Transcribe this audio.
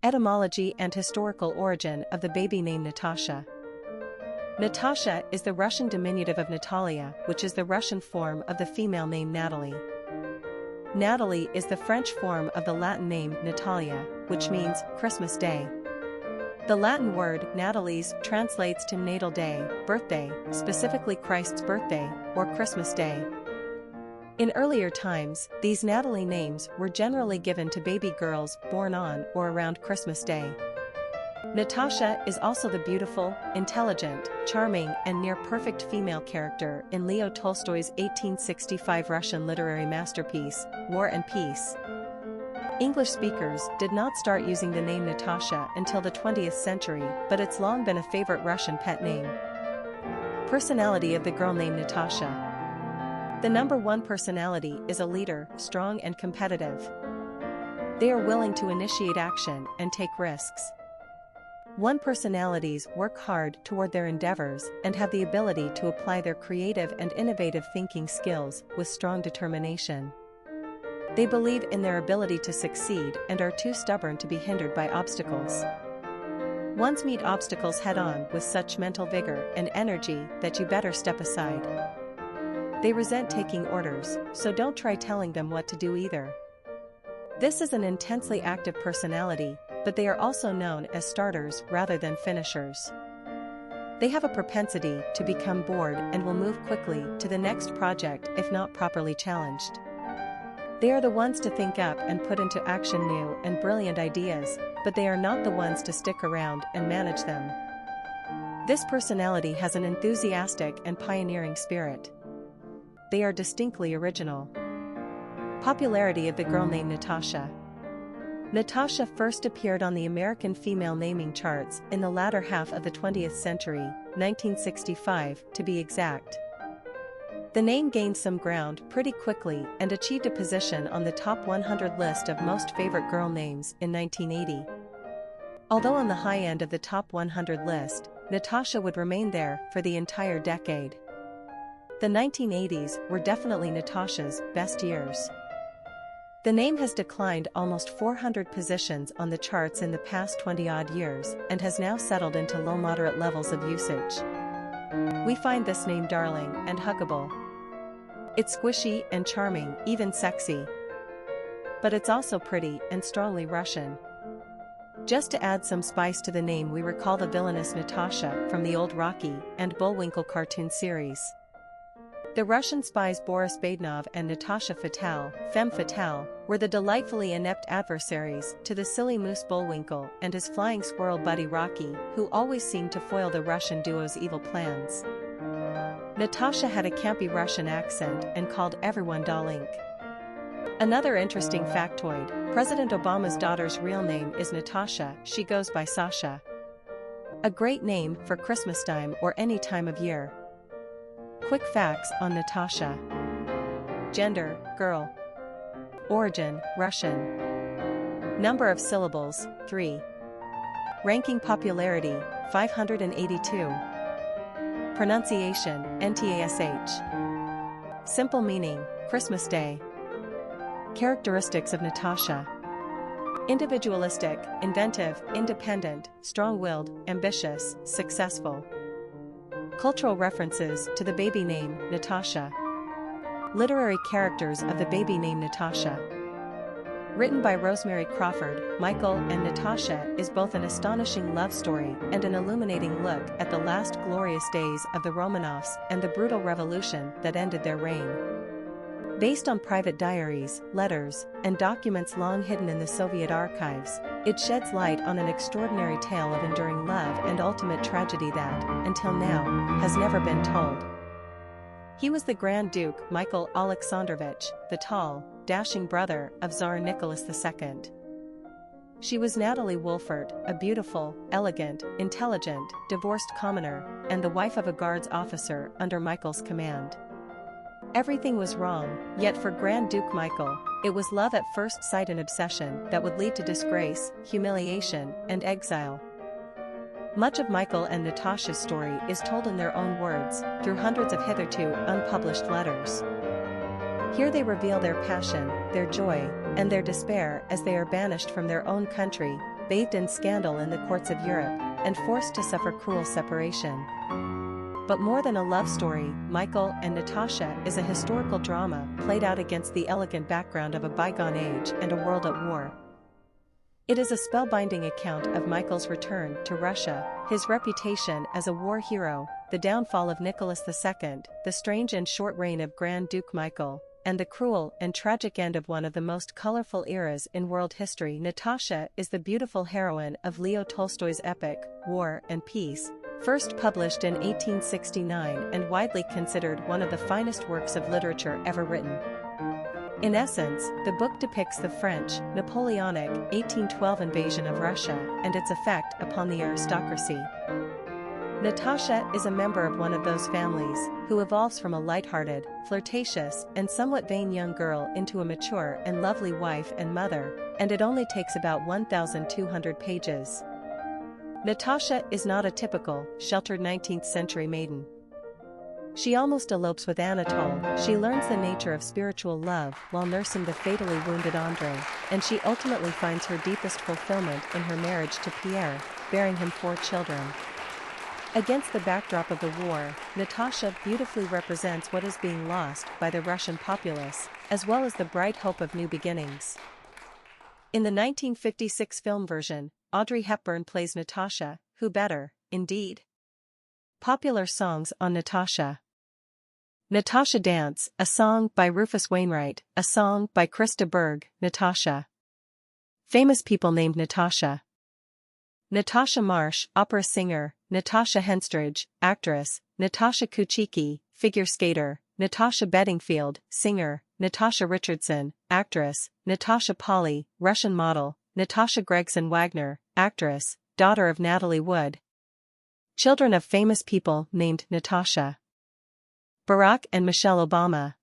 Etymology and historical origin of the baby name Natasha. Natasha is the Russian diminutive of Natalia, which is the Russian form of the female name Natalie. Natalie is the French form of the Latin name Natalia, which means Christmas Day. The Latin word Natalies translates to natal day, birthday, specifically Christ's birthday, or Christmas Day. In earlier times, these Natalie names were generally given to baby girls born on or around Christmas Day. Natasha is also the beautiful, intelligent, charming, and near-perfect female character in Leo Tolstoy's 1865 Russian literary masterpiece, War and Peace. English speakers did not start using the name Natasha until the 20th century, but it's long been a favorite Russian pet name. Personality of the girl named Natasha. The number one personality is a leader, strong and competitive. They are willing to initiate action and take risks. One personalities work hard toward their endeavors and have the ability to apply their creative and innovative thinking skills with strong determination. They believe in their ability to succeed and are too stubborn to be hindered by obstacles. Ones meet obstacles head-on with such mental vigor and energy that you better step aside. They resent taking orders, so don't try telling them what to do either. This is an intensely active personality, but they are also known as starters rather than finishers. They have a propensity to become bored and will move quickly to the next project if not properly challenged. They are the ones to think up and put into action new and brilliant ideas, but they are not the ones to stick around and manage them. This personality has an enthusiastic and pioneering spirit. They are distinctly original. Popularity of the girl named Natasha. Natasha first appeared on the American female naming charts in the latter half of the 20th century, 1965 to be exact. The name gained some ground pretty quickly and achieved a position on the top 100 list of most favorite girl names in 1980. Although on the high end of the top 100 list, Natasha would remain there for the entire decade. The 1980s were definitely Natasha's best years. The name has declined almost 400 positions on the charts in the past 20-odd years and has now settled into low-moderate levels of usage. We find this name darling and huggable. It's squishy and charming, even sexy. But it's also pretty and strongly Russian. Just to add some spice to the name, we recall the villainous Natasha from the old Rocky and Bullwinkle cartoon series. The Russian spies Boris Badenov and Natasha Fatale, Femme Fatale, were the delightfully inept adversaries to the silly moose Bullwinkle and his flying squirrel buddy Rocky, who always seemed to foil the Russian duo's evil plans. Natasha had a campy Russian accent and called everyone Dolink. Another interesting factoid, President Obama's daughter's real name is Natasha, she goes by Sasha. A great name for Christmas time or any time of year. Quick facts on Natasha. Gender, girl. Origin, Russian. Number of syllables, 3. Ranking popularity, 582. Pronunciation, Ntash. Simple meaning, Christmas Day. Characteristics of Natasha. Individualistic, inventive, independent, strong-willed, ambitious, successful. Cultural references to the baby name Natasha. Literary characters of the baby name Natasha. Written by Rosemary Crawford, Michael and Natasha is both an astonishing love story and an illuminating look at the last glorious days of the Romanovs and the brutal revolution that ended their reign. Based on private diaries, letters, and documents long hidden in the Soviet archives, it sheds light on an extraordinary tale of enduring love and ultimate tragedy that, until now, has never been told. He was the Grand Duke Michael Alexandrovich, the tall, dashing brother of Tsar Nicholas II. She was Natalie Wolfert, a beautiful, elegant, intelligent, divorced commoner, and the wife of a guards officer under Michael's command. Everything was wrong, yet for Grand Duke Michael, it was love at first sight and obsession that would lead to disgrace, humiliation, and exile. Much of Michael and Natasha's story is told in their own words, through hundreds of hitherto unpublished letters. Here they reveal their passion, their joy, and their despair as they are banished from their own country, bathed in scandal in the courts of Europe, and forced to suffer cruel separation. But more than a love story, Michael and Natasha is a historical drama played out against the elegant background of a bygone age and a world at war. It is a spellbinding account of Michael's return to Russia, his reputation as a war hero, the downfall of Nicholas II, the strange and short reign of Grand Duke Michael, and the cruel and tragic end of one of the most colorful eras in world history. Natasha is the beautiful heroine of Leo Tolstoy's epic, War and Peace, first published in 1869 and widely considered one of the finest works of literature ever written. In essence, the book depicts the French, Napoleonic, 1812 invasion of Russia and its effect upon the aristocracy. Natasha is a member of one of those families who evolves from a light-hearted, flirtatious, and somewhat vain young girl into a mature and lovely wife and mother, and it only takes about 1,200 pages. Natasha is not a typical, sheltered 19th-century maiden. She almost elopes with Anatole, she learns the nature of spiritual love while nursing the fatally wounded Andrei, and she ultimately finds her deepest fulfillment in her marriage to Pierre, bearing him 4 children. Against the backdrop of the war, Natasha beautifully represents what is being lost by the Russian populace, as well as the bright hope of new beginnings. In the 1956 film version, Audrey Hepburn plays Natasha, who better, indeed? Popular songs on Natasha. Natasha Dance, a song by Rufus Wainwright, a song by Krista Berg, Natasha. Famous people named Natasha. Natasha Marsh, opera singer, Natasha Henstridge, actress, Natasha Kuchiki, figure skater, Natasha Bedingfield, singer, Natasha Richardson, actress, Natasha Poly, Russian model, Natasha Gregson Wagner, actress, daughter of Natalie Wood. Children of famous people named Natasha. Barack and Michelle Obama.